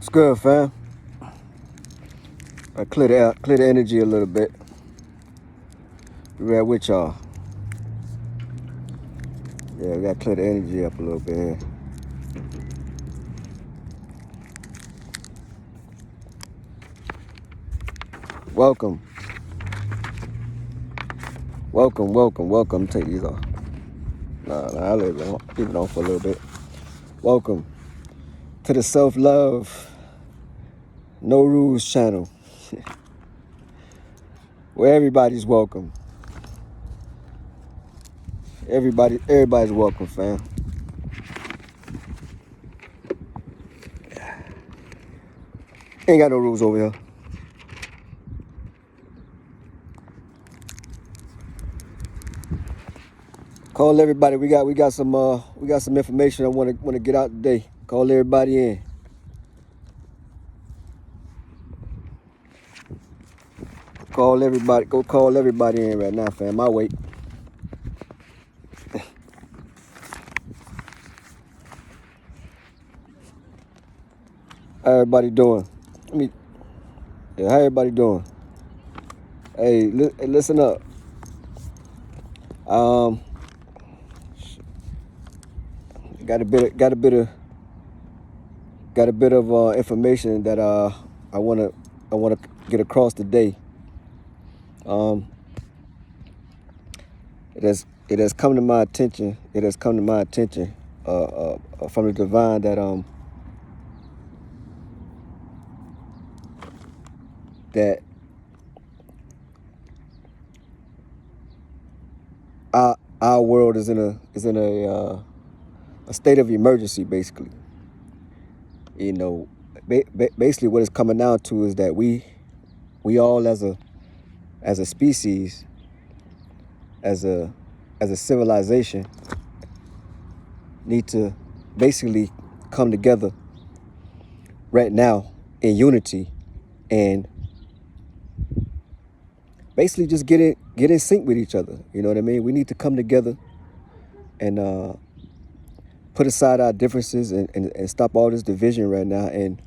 It's good, fam. I clear the energy a little bit. Be right with y'all. Yeah, we gotta clear the energy up a little bit here. Welcome. Welcome. Take these off. Nah, I'll leave it on for a little bit. Welcome to the Self-Love No Rules channel, where everybody's welcome. Everybody's welcome, fam. Ain't got no rules over here. Call everybody. We got some information I want to get out today. Call everybody in. Go call everybody in right now, fam. I'll wait. How everybody doing? How everybody doing? Hey, listen up. Got a bit of information that I wanna get across today. It has come to my attention. From the divine that that our world is in a state of emergency, basically. You know, basically what it's coming down to is that we all as a species, as a civilization, need to basically come together right now in unity and basically just get in sync with each other. You know what I mean? We need to come together and put aside our differences and stop all this division right now and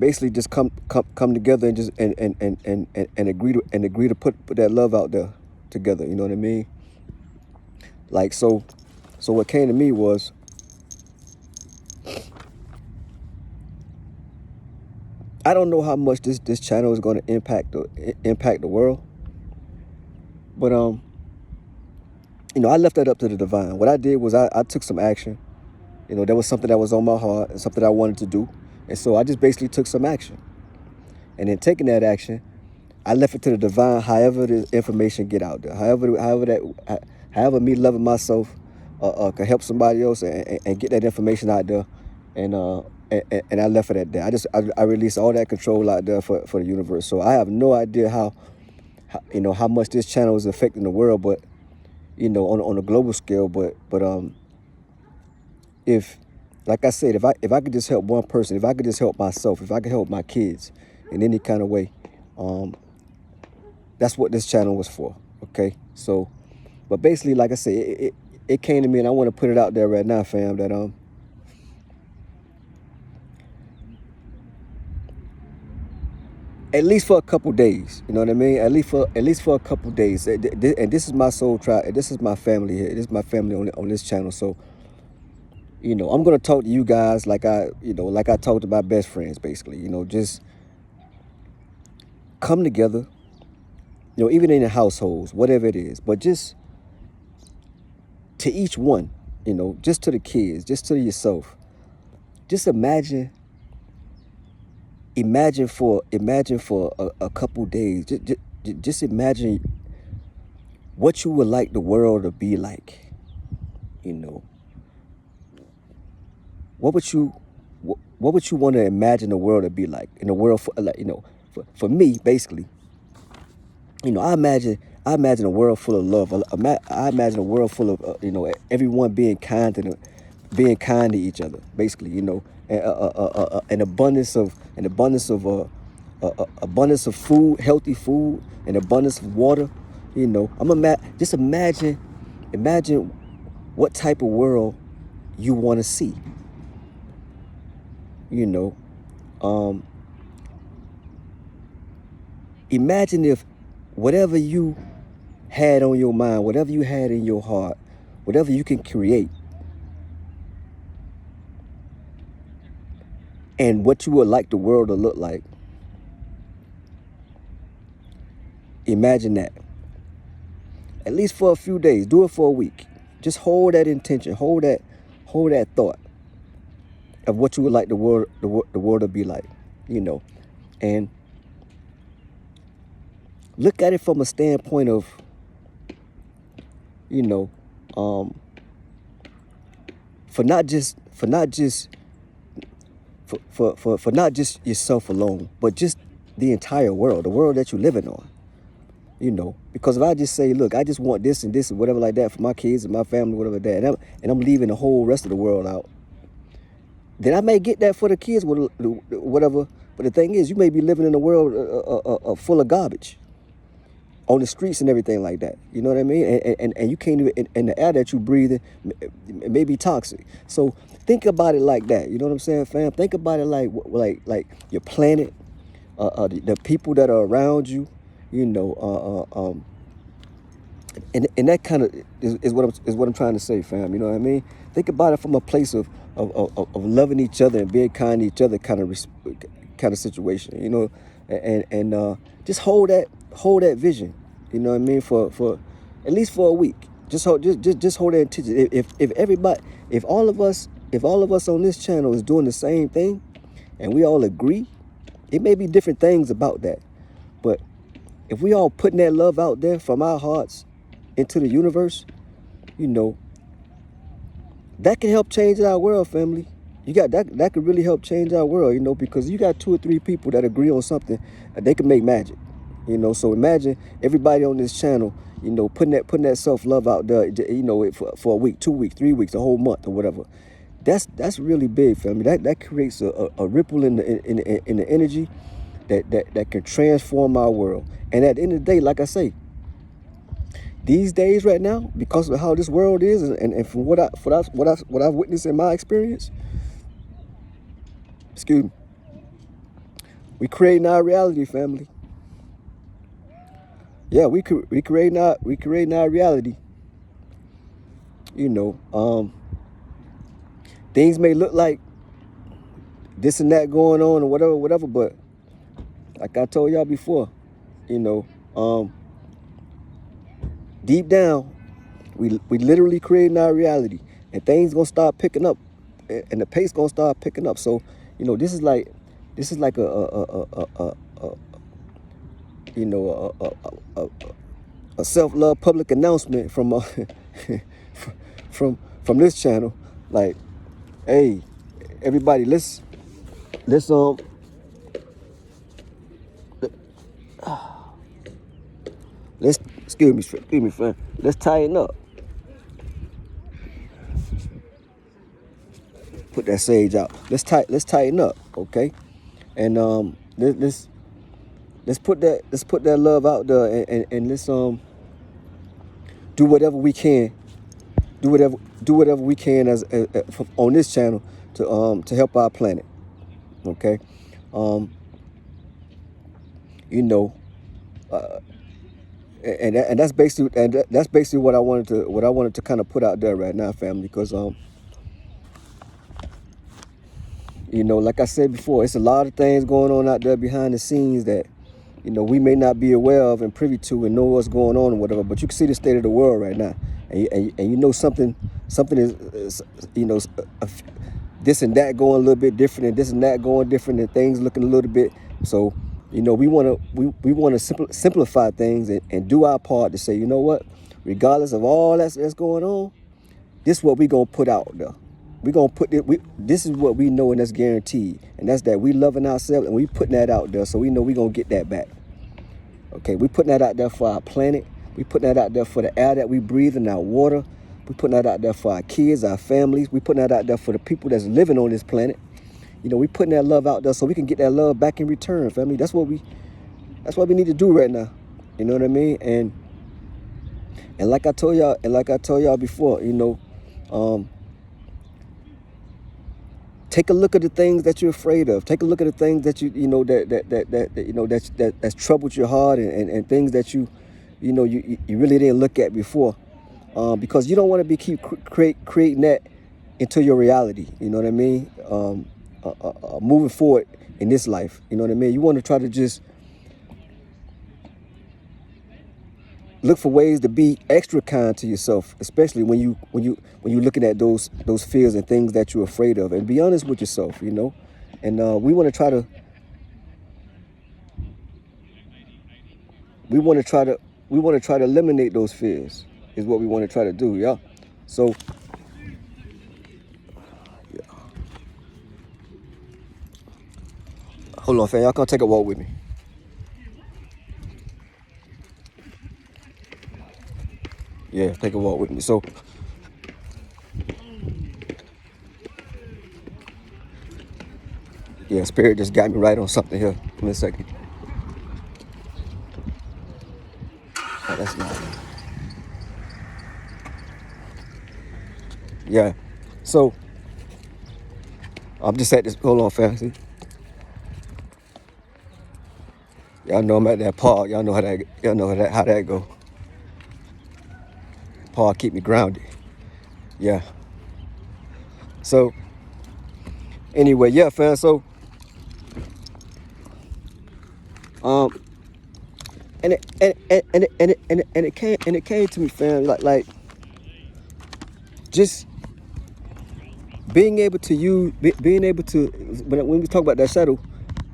basically just come together and just and agree to put that love out there together. You know what I mean? Like so what came to me was, I don't know how much this channel is going to impact the world, but I left that up to the divine. What I did was I took some action. There was something that was on my heart and something I wanted to do, and so I just basically took some action. And in taking that action, I left it to the divine. However the information get out there, however me loving myself can help somebody else and get that information out there, and I left it at that. I released all that control out there for the universe. So I have no idea how much this channel is affecting the world, but on a global scale. But if, like I said, if I could just help one person, if I could just help myself, if I could help my kids in any kind of way, that's what this channel was for. Okay, so, but basically, like I said, it came to me, and I want to put it out there right now, fam, that at least for a couple days, you know what I mean? At least for a couple days, and this is my soul tribe. This is my family here. This is my family on this channel. So, I'm gonna talk to you guys like I talk to my best friends, basically. Just come together. Even in the households, whatever it is, but just to each one, just to the kids, just to yourself. Just imagine for a couple days. Just imagine what you would like the world to be like. What would you want to imagine the world to be like? In the world, for me, basically. I imagine a world full of love. I imagine a world full of everyone being kind to each other. Basically, an abundance of food, healthy food, an abundance of water. Just imagine what type of world you want to see. You know, um, imagine if whatever you had on your mind, whatever you had in your heart, whatever you can create, and what you would like the world to look like. Imagine that. At least for a few days. Do it for a week. Just hold that intention. Hold that thought of what you would like the world to be like. You know, and look at it from a standpoint of, you know, um, for not just for not just yourself alone, but just the entire world, the world that you're living on. You know, because if I just say, look, I just want this and this and whatever like that for my kids and my family, whatever that, and I'm leaving the whole rest of the world out, then I may get that for the kids, whatever. But the thing is, you may be living in a world full of garbage on the streets and everything like that. You know what I mean? And you can't even, and the air that you breathe in may be toxic. So think about it like that. You know what I'm saying, fam? Think about it like your planet, the people that are around you. You know, and that kind of is what I'm trying to say, fam. You know what I mean? Think about it from a place of loving each other and being kind to each other, kind of situation. You know, and just hold that vision. You know what I mean? For at least for a week. Just hold that intention. If all of us on this channel is doing the same thing, and we all agree, it may be different things about that, but if we all putting that love out there from our hearts into the universe, you know, that can help change our world, family. You got that could really help change our world, you know, because you got 2 or 3 people that agree on something, they can make magic. You know, so imagine everybody on this channel, you know, putting that self-love out there, you know, for a week, 2 weeks, 3 weeks, a whole month or whatever. That's really big, family. That creates a ripple in the energy that can transform our world. And at the end of the day, like I say, these days right now, because of how this world is, and from what I've witnessed in my experience, excuse me, we creating our reality, family. Yeah, we creating our reality. You know, things may look like this and that going on or whatever, but like I told y'all before, you know, deep down, we literally creating our reality, and things gonna start picking up, and the pace gonna start picking up. So, you know, this is like a you know a self-love public announcement from from this channel. Like, hey, everybody, let's excuse me, friend. Let's tighten up. Put that sage out. Let's tighten up, okay? And let's put that love out there, and let's do whatever we can. Do whatever we can as on this channel to help our planet. Okay? You know, and that's basically what I wanted to kind of put out there right now, family, because you know, like I said before, it's a lot of things going on out there behind the scenes that, you know, we may not be aware of and privy to and know what's going on or whatever. But you can see the state of the world right now, and you know something is you know, this and that going a little bit different, and this and that going different, and things looking a little bit. So, you know, we want to simplify things and do our part to say, you know what, regardless of all that's going on, this is what we gonna put out there. We gonna put it. This is what we know, and that's guaranteed, and that's that we loving ourselves, and we putting that out there, so we know we gonna get that back. Okay, we putting that out there for our planet. We putting that out there for the air that we breathe and our water. We putting that out there for our kids, our families. We putting that out there for the people that's living on this planet. You know, we putting that love out there so we can get that love back in return, family. That's what we need to do right now. You know what I mean? And like I told y'all before, you know, take a look at the things that you're afraid of. Take a look at the things that that's troubled your heart, and things that you really didn't look at before, because you don't want to be creating that into your reality. You know what I mean? Moving forward in this life. You know what I mean? You want to try to just look for ways to be extra kind to yourself, especially when you're looking at those fears and things that you're afraid of, and be honest with yourself, And we want to try to eliminate those fears. Is what we want to try to do, yeah. So, yeah. Hold on, fam. Y'all come take a walk with me. Yeah, take a walk with me. So, yeah, Spirit just got me right on something here. Give me a second. Oh, that's not. Yeah. So, I'm just at this. Hold on, fam. See? Y'all know I'm at that park. Y'all know how that go. Park keep me grounded. Yeah. So, anyway, yeah, fam. So, and it came to me, fam. Like just being able to when we talk about that shadow,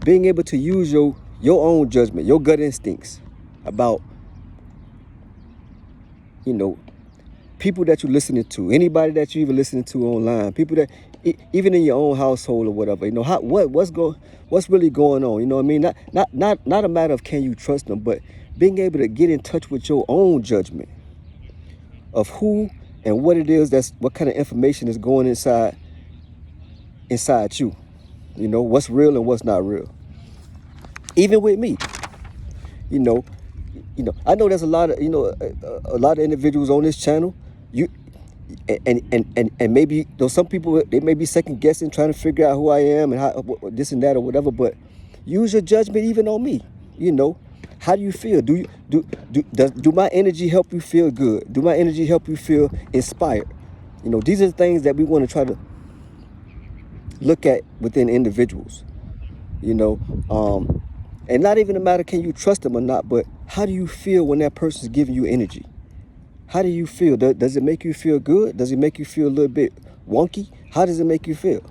being able to use your own judgment, your gut instincts about people that you're listening to, anybody that you even listening to online, people that even in your own household or whatever, what's really going on, you know what I mean? Not a matter of can you trust them, but being able to get in touch with your own judgment of who and what it is, what kind of information is going inside you, what's real and what's not real. Even with me, I know there's a lot of individuals on this channel, and maybe some people, they may be second guessing, trying to figure out who I am and how this and that or whatever. But use your judgment even on me. How do you feel? Do my energy help you feel good? Do my energy help you feel inspired? These are the things that we want to try to look at within individuals. And not even a matter can you trust them or not, but how do you feel when that person's giving you energy? How do you feel? Does it make you feel good? Does it make you feel a little bit wonky? How does it make you feel?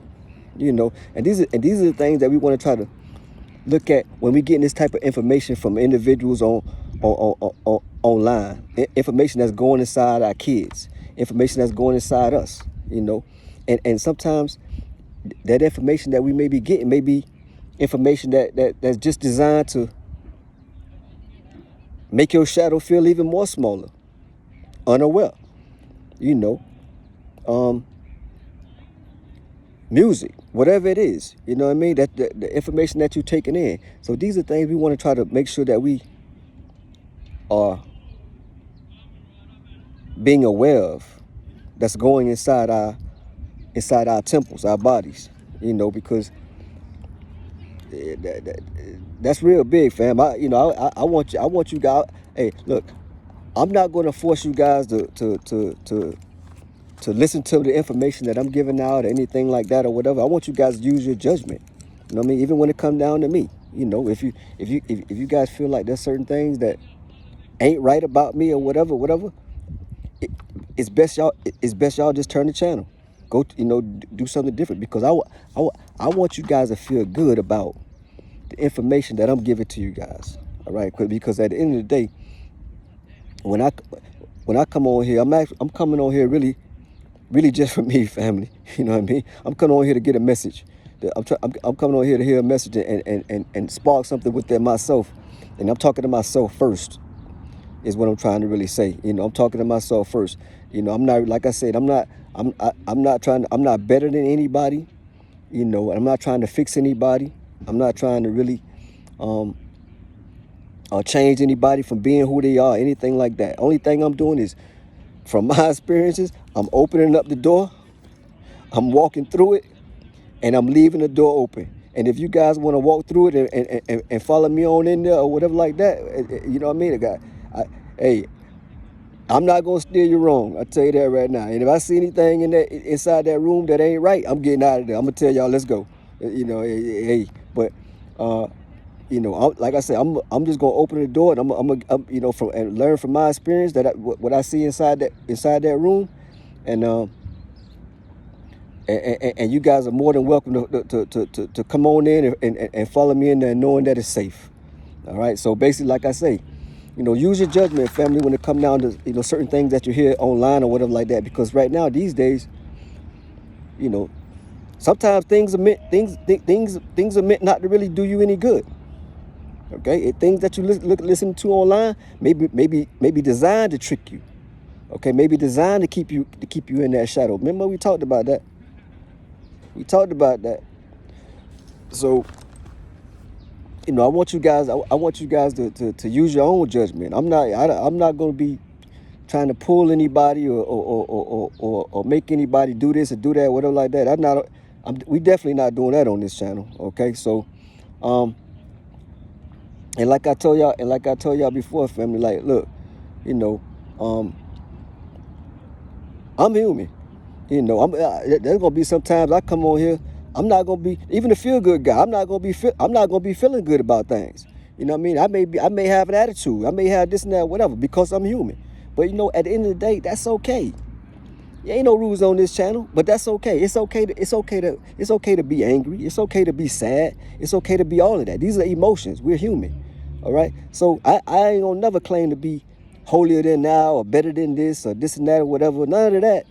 And these are the things that we want to try to look at when we getting this type of information from individuals online. Information that's going inside our kids, information that's going inside us. And sometimes that information that we may be getting may be information that's just designed to make your shadow feel even more smaller, unaware. Music, whatever it is, you know what I mean? That the information that you're taking in. So these are things we want to try to make sure that we are being aware of, that's going inside our temples, our bodies, because that's real big, fam. I want you guys. Hey, look, I'm not going to force you guys to listen to the information that I'm giving out or anything like that or whatever. I want you guys to use your judgment. You know what I mean? Even when it comes down to me, if you guys feel like there's certain things that ain't right about me or whatever, it's best y'all just turn the channel, go do something different, because I want you guys to feel good about the information that I'm giving to you guys. All right, because at the end of the day, when I come on here, I'm coming on here really just for me, family. You know what I mean? I'm coming on here to get a message. I'm coming on here to hear a message and spark something within myself. And I'm talking to myself first, is what I'm trying to really say. I'm talking to myself first. I'm not, like I said, I'm not better than anybody. I'm not trying to fix anybody. I'm not trying to really change anybody from being who they are, anything like that. Only thing I'm doing is, from my experiences, I'm opening up the door, I'm walking through it, and I'm leaving the door open. And if you guys want to walk through it and follow me on in there or whatever like that, you know what I mean? Hey, I'm not gonna steer you wrong. I tell you that right now. And if I see anything inside that room that ain't right, I'm getting out of there. I'm gonna tell y'all, let's go. You know, hey, but you know, like I said, I'm just gonna open the door and I'm you know, from and learn from my experience that what I see inside that room, and and you guys are more than welcome to come on in and follow me in there, knowing that it's safe. All right. So basically, like I say, you know, use your judgment, family, when it comes down to, you know, certain things that you hear online or whatever like that. Because right now, these days, you know, sometimes things are meant not to really do you any good. Okay, things that you listen to online maybe designed to trick you. Okay, maybe designed to keep you in that shadow. Remember we talked about that. So, you know, I want you guys to use your own judgment. I'm not going to be trying to pull anybody or make anybody do this or do that, whatever like that. We definitely not doing that on this channel. Okay, so and like I told y'all before, family, like, look, you know, I'm human. You know, there's gonna be sometimes I come on here, I'm not gonna be even a feel good guy. I'm not gonna be feeling good about things. You know what I mean? I may have an attitude. I may have this and that, whatever, because I'm human. But you know, at the end of the day, that's okay. There ain't no rules on this channel, but that's okay. It's okay to be angry. It's okay to be sad. It's okay to be all of that. These are emotions. We're human. All right. So I ain't gonna never claim to be holier than thou or better than this or this and that or whatever. None of that.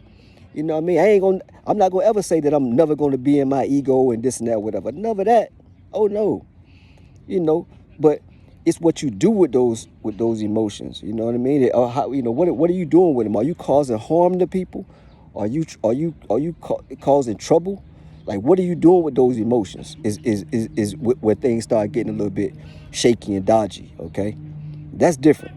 You know what I mean? I'm not gonna ever say that I'm never gonna be in my ego and this and that, whatever. None of that. Oh no. You know, but it's what you do with those emotions. You know what I mean? Or how, you know, what are you doing with them? Are you causing harm to people? Are you causing trouble? Like, what are you doing with those emotions? Is where things start getting a little bit shaky and dodgy. Okay, that's different.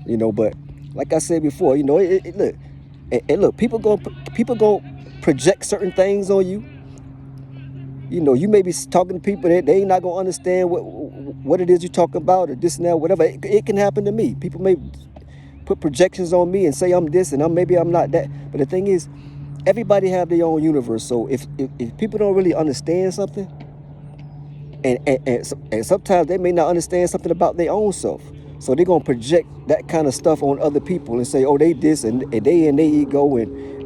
You know, but like I said before, you know, look, people go project certain things on you. You know, you may be talking to people that they ain't not gonna understand what it is you're talking about or this and that, whatever. It can happen to me. People may put projections on me and say I'm this and maybe I'm not that. But the thing is, everybody have their own universe. So if people don't really understand something, and sometimes they may not understand something about their own self. So they're gonna project that kind of stuff on other people and say, oh, they this and they in their ego and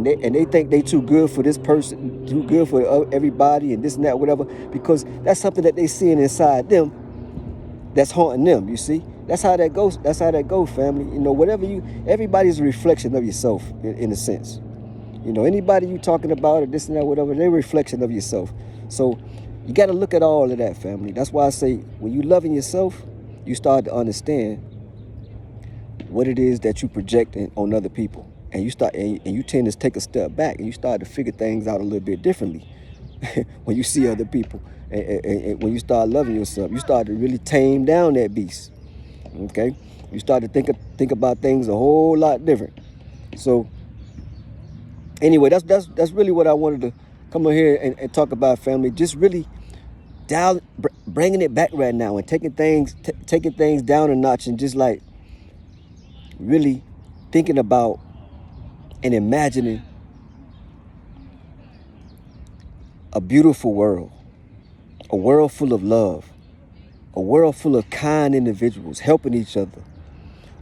they think they too good for this person, too good for everybody and this and that, whatever, because that's something that they seeing inside them that's haunting them. You see, that's how that goes. That's how that goes, family. You know, everybody's a reflection of yourself in a sense. You know, anybody you talking about or this and that, whatever, they're a reflection of yourself. So you got to look at all of that, family. That's why I say when you loving yourself, you start to understand what it is that you project on other people, and you tend to take a step back and you start to figure things out a little bit differently when you see other people, and when you start loving yourself, you start to really tame down that beast. Okay, you start to think about things a whole lot different. So anyway, that's really what I wanted to come on here and talk about, family. Just really bringing it back right now and taking things down a notch and just like really thinking about and imagining a beautiful world, a world full of love, a world full of kind individuals helping each other,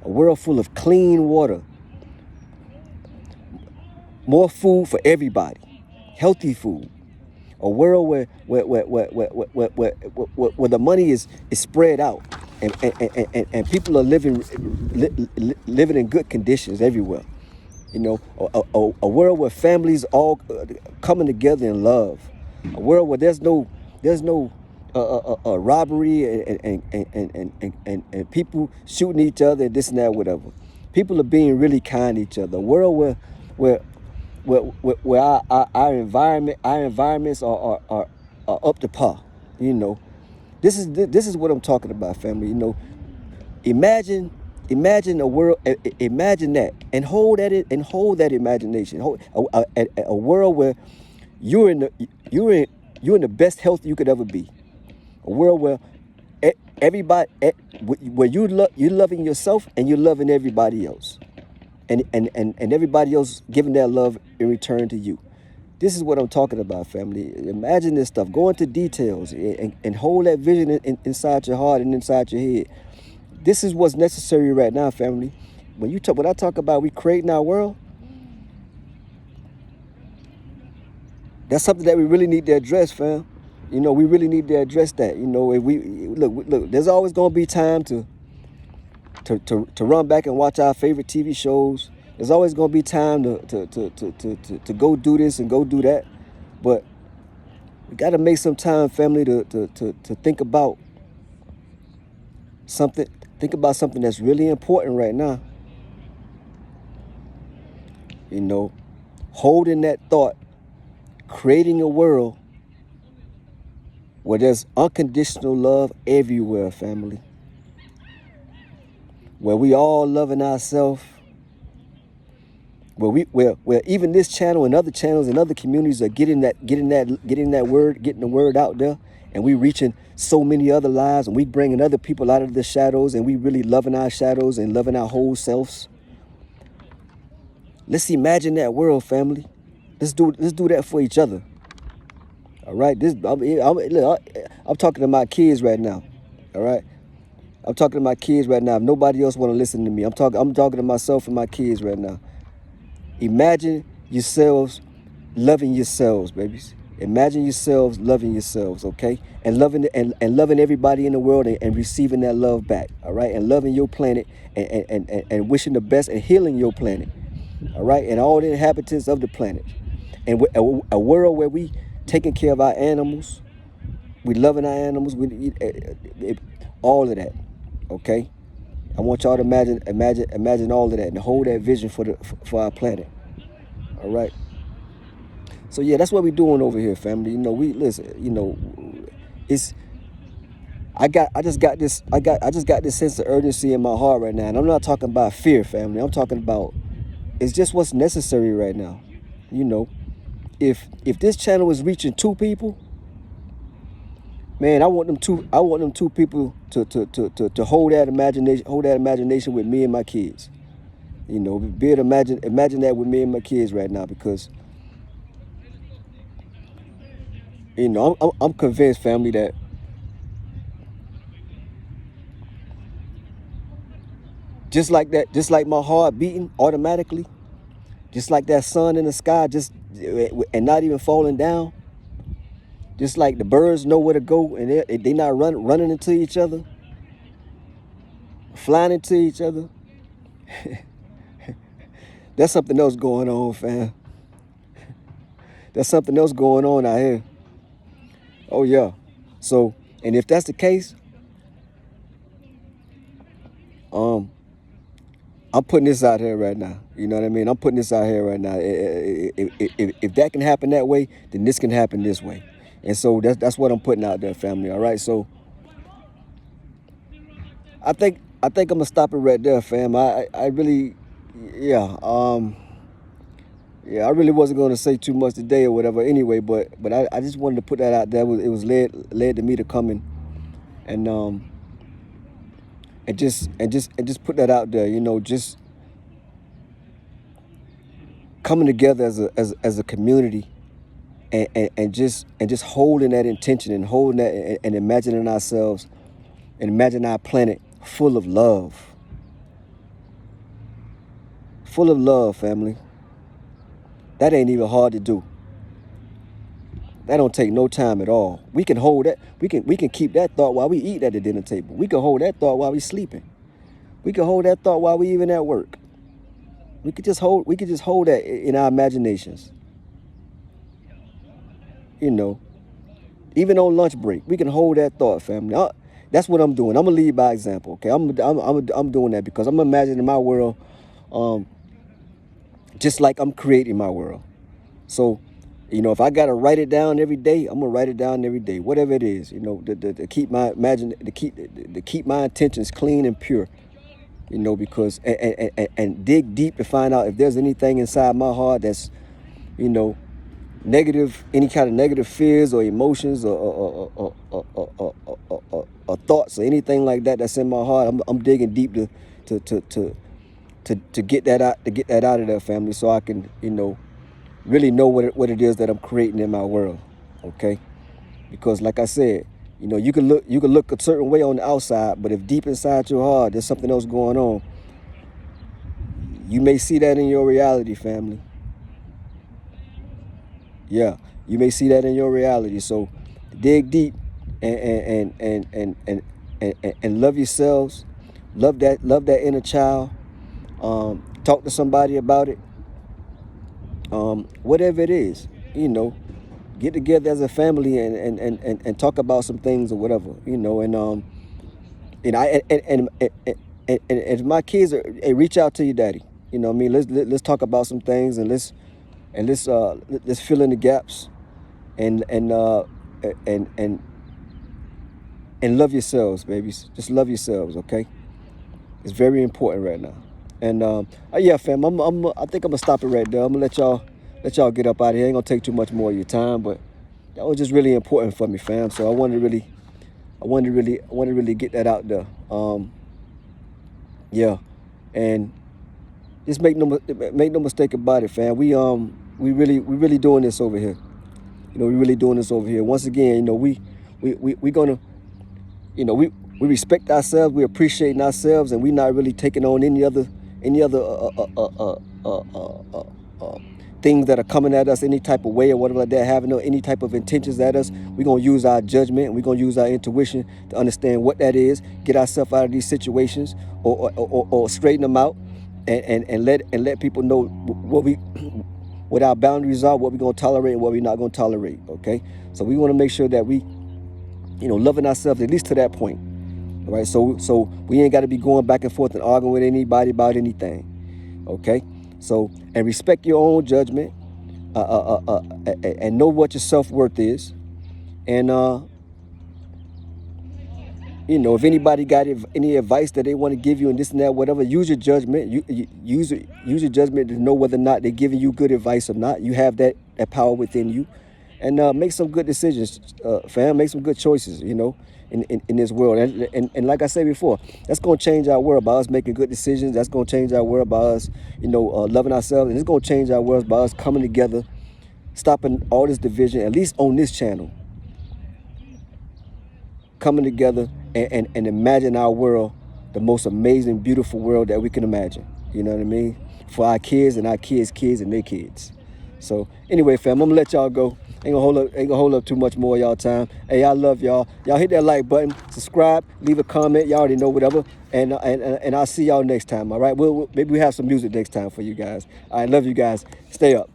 a world full of clean water, more food for everybody, healthy food, a world where the money is spread out and people are living in good conditions everywhere. You know, a world where families all coming together in love, a world where there's no robbery and people shooting each other and this and that, whatever. People are being really kind to each other. A world where our environments are up to par. You know, this is what I'm talking about, family. You know, imagine a world. Imagine that, and hold that imagination. Hold a world where you're You're in the best health you could ever be. A world where everybody, where you're loving yourself and you're loving everybody else, and everybody else giving that love in return to you. This is what I'm talking about, family. Imagine this stuff. Go into details and hold that vision inside your heart and inside your head. This is what's necessary right now, family. When I talk about we creating our world, that's something that we really need to address, fam. We really need to address that. If we look, there's always gonna be time to run back and watch our favorite TV shows. There's always gonna be time to go do this and go do that. But we gotta make some time, family, to think about something. Think about something that's really important right now. Holding that thought, creating a world where there's unconditional love everywhere, family. Where we all loving ourselves. Where even this channel and other channels and other communities are getting the word out there, and we reaching so many other lives, and we bringing other people out of the shadows, and we really loving our shadows and loving our whole selves. Let's imagine that world, family. Let's do that for each other. All right, I'm talking to my kids right now. All right, I'm talking to my kids right now. If nobody else want to listen to me, I'm talking to myself and my kids right now. Imagine yourselves loving yourselves, babies. Imagine yourselves loving yourselves, okay? And loving everybody in the world and receiving that love back, all right? And loving your planet and wishing the best and healing your planet, all right? And all the inhabitants of the planet. And a world where we taking care of our animals, we loving our animals, all of that, okay? I want y'all to imagine all of that and hold that vision for our planet. All right. So yeah, that's what we're doing over here, family. We listen. I just got this sense of urgency in my heart right now, and I'm not talking about fear, family. I'm talking about it's just what's necessary right now. If this channel is reaching 2 people, man, I want them two people to hold that imagination with me and my kids. Be able to imagine that with me and my kids right now, because I'm convinced, family, that just like my heart beating automatically, just like that sun in the sky, and not even falling down, just like the birds know where to go and they not running into each other, flying into each other. That's something else going on, fam. There's something else going on out here. Oh yeah. So, and if that's the case, I'm putting this out here right now. You know what I mean? I'm putting this out here right now. If that can happen that way, then this can happen this way. And so that's what I'm putting out there, family. All right. So I think I'm gonna stop it right there, fam. I really, yeah. Yeah, I really wasn't going to say too much today or whatever anyway, but I just wanted to put that out there. It was led to me to come in and just put that out there, just coming together as a community and just holding that intention and holding that and imagining ourselves and imagining our planet full of love. Full of love, family. That ain't even hard to do. That don't take no time at all. We can hold that. We can keep that thought while we eat at the dinner table. We can hold that thought while we sleeping. We can hold that thought while we even at work. We could just hold that in our imaginations. Even on lunch break, we can hold that thought, family. That's what I'm doing. I'm gonna lead by example. Okay, I'm doing that because I'm imagining my world, just like I'm creating my world. So, if I gotta write it down every day, I'm gonna write it down every day, whatever it is. To keep my intentions clean and pure. Because and dig deep to find out if there's anything inside my heart that's, any kind of negative fears or emotions or thoughts or anything like that that's in my heart. I'm digging deep to get that out of there, family, so I can, really know what it is that I'm creating in my world. Okay, because like I said, you can look a certain way on the outside, but if deep inside your heart there's something else going on, you may see that in your reality, family. Yeah, you may see that in your reality. So dig deep and love yourselves. Love that inner child. Talk to somebody about it. Whatever it is, get together as a family and talk about some things or whatever, and I and if my kids are, hey, reach out to your daddy. What I mean, let's talk about some things, and let's fill in the gaps, and and and and love yourselves, babies. Just love yourselves, okay? It's very important right now. And yeah, fam, I think I'm gonna stop it right there. I'm gonna let y'all get up out of here. Ain't gonna take too much more of your time, but that was just really important for me, fam. So I wanted to really get that out there. Yeah, and just make no mistake about it, fam. We really doing this over here. We really doing this over here. Once again, we gonna, we respect ourselves, we appreciating ourselves, and we not really taking on any other things that are coming at us any type of way or whatever like that, having any type of intentions at us. We're going to use our judgment, and we're going to use our intuition to understand what that is, get ourselves out of these situations, or straighten them out, and let people know what our boundaries are, what we're going to tolerate and what we're not going to tolerate. Okay, so we want to make sure that we, loving ourselves at least to that point. All right, so we ain't got to be going back and forth and arguing with anybody about anything. Okay, so, and respect your own judgment, and know what your self-worth is, and if anybody got any advice that they want to give you and this and that, whatever, use your judgment. Use your judgment to know whether or not they're giving you good advice or not. You have that power within you, and make some good decisions, fam. Make some good choices, in this world. And like I said before, that's going to change our world by us making good decisions. That's going to change our world by us, loving ourselves, and it's going to change our world by us coming together, stopping all this division, at least on this channel. Coming together and imagine our world, the most amazing, beautiful world that we can imagine. You know what I mean? For our kids and our kids' kids and their kids. So anyway, fam, I'm gonna let y'all go. Ain't gonna hold up too much more of y'all time. Hey, I love y'all. Y'all hit that like button, subscribe, leave a comment. Y'all already know whatever. And I'll see y'all next time. All right. Maybe we have some music next time for you guys. I love you guys. Stay up.